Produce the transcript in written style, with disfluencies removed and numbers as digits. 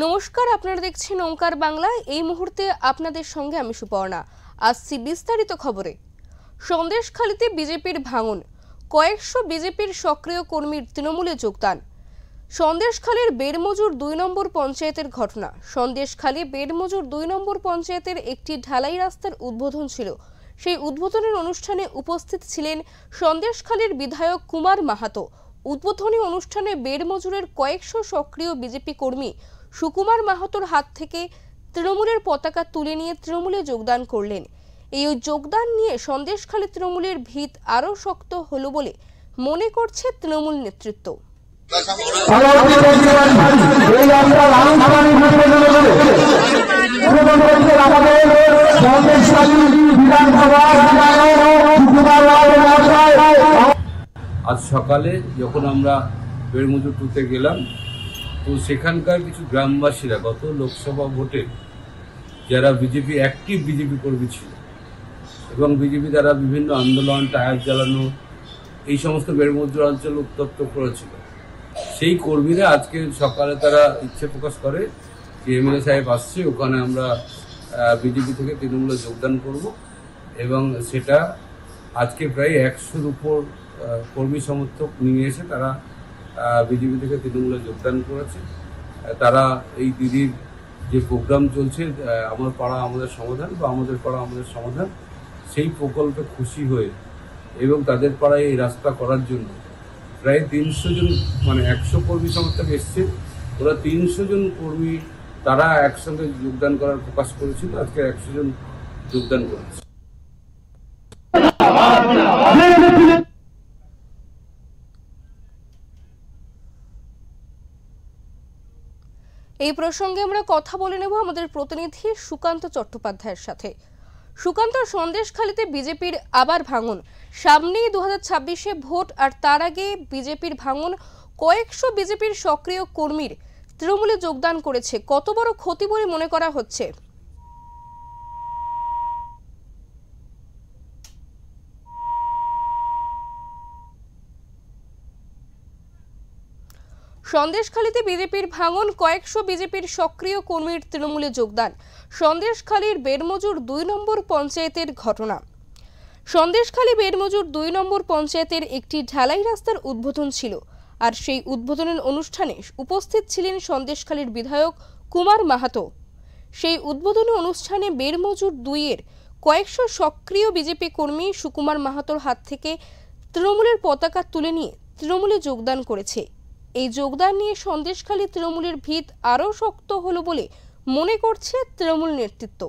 নমস্কার, আপনারা দেখছেন ওঙ্কার বাংলা। এই মুহূর্তে আপনাদের সঙ্গে আমি সুপর্ণা। আসছি বিস্তারিত খবরে। সন্দেশখালীতে বিজেপির ভাঙন, কয়েকশো বিজেপির সক্রিয় কর্মীর তৃণমূলে যোগদান। সন্দেশখালীর বেড়মজুর ২ নম্বর পঞ্চায়েতের ঘটনা। সন্দেশখালী বেড়মজুর ২ নম্বর পঞ্চায়েতের একটি ঢালাই রাস্তার উদ্বোধন ছিল। সেই উদ্বোধনের অনুষ্ঠানে উপস্থিত ছিলেন সন্দেশখালীর বিধায়ক কুমার মাহাতো। উদ্বোধনী অনুষ্ঠানে বেড়মজুরের কয়েকশো সক্রিয় বিজেপি কর্মী সুকুমার মাহাতোর হাত থেকে তৃণমূলের পতাকা তুলে নিয়ে তৃণমূলে যোগদান করলেন। এই যোগদান নিয়ে সন্দেশখালী তৃণমূলের ভিত আরও শক্ত হলো বলে মনে করছে তৃণমূল নেতৃত্ব। আজ সকালে যখন আমরা বেড়মজুর টুতে গেলাম, তো সেখানকার কিছু গ্রামবাসীরা গত লোকসভা ভোটে যারা বিজেপি অ্যাক্টিভ বিজেপি কর্মী ছিল এবং বিজেপি দ্বারা বিভিন্ন আন্দোলন, টায়ার জ্বালানো, এই সমস্ত বেড়মজুর অঞ্চল উত্তপ্ত করেছিল, সেই কর্মীরা আজকে সকালে তারা ইচ্ছে প্রকাশ করে যে এমএলএ সাহেব আসছে, ওখানে আমরা বিজেপি থেকে তৃণমূলে যোগদান করব। এবং সেটা আজকে প্রায় ১০০-র উপর কর্মী সমর্থক নিয়ে এসে তারা বিজেপি থেকে তৃণমূলে যোগদান করেছে। তারা এই দিদির যে প্রোগ্রাম চলছে আমার পাড়া আমাদের সমাধান বা আমাদের পাড়া আমাদের সমাধান, সেই প্রকল্পে খুশি হয়ে এবং তাদের পাড়ায় এই রাস্তা করার জন্য প্রায় ৩০০ জন, মানে ১০০ কর্মী সমর্থক এসছে, ওরা ৩০০ জন কর্মী তারা একসঙ্গে যোগদান করার প্রকাশ করেছিল। আজকে ১০০ জন যোগদান করেছে। এই প্রসঙ্গে আমরা কথা বলে নেব আমাদের প্রতিনিধি সুকান্ত চট্টোপাধ্যায়ের সাথে। সুকান্ত, সন্দেশখালীতে বিজেপির আবার ভাঙন, সামনেই 2026-এ ভোট, আর তার আগে বিজেপির ভাঙন, কয়েকশো বিজেপির সক্রিয় কর্মীর তৃণমূলে যোগদান করেছে। কত বড় ক্ষতি বলে মনে করা হচ্ছে? সন্দেশখালীতে বিজেপির ভাঙন, কয়েকশো বিজেপির সক্রিয় কর্মীর তৃণমূলে যোগদান। সন্দেশখালীর বেড়মজুর ২ নম্বর পঞ্চায়েতের ঘটনা। সন্দেশখালী বেড়মজুর ২ নম্বর পঞ্চায়েতের একটি ঢালাই রাস্তার উদ্বোধন ছিল, আর সেই উদ্বোধনের অনুষ্ঠানে উপস্থিত ছিলেন সন্দেশখালীর বিধায়ক কুমার মাহাতো। সেই উদ্বোধনী অনুষ্ঠানে বেড়মজুর ২-এর কয়েকশো সক্রিয় বিজেপি কর্মী সুকুমার মাহাতোর হাত থেকে তৃণমূলের পতাকা তুলে নিয়ে তৃণমূলে যোগদান করেছে। এই যোগদান নিয়ে সন্দেশখালী তৃণমূলের ভিত আরও শক্ত হলো বলে মনে করছে তৃণমূল নেতৃত্ব।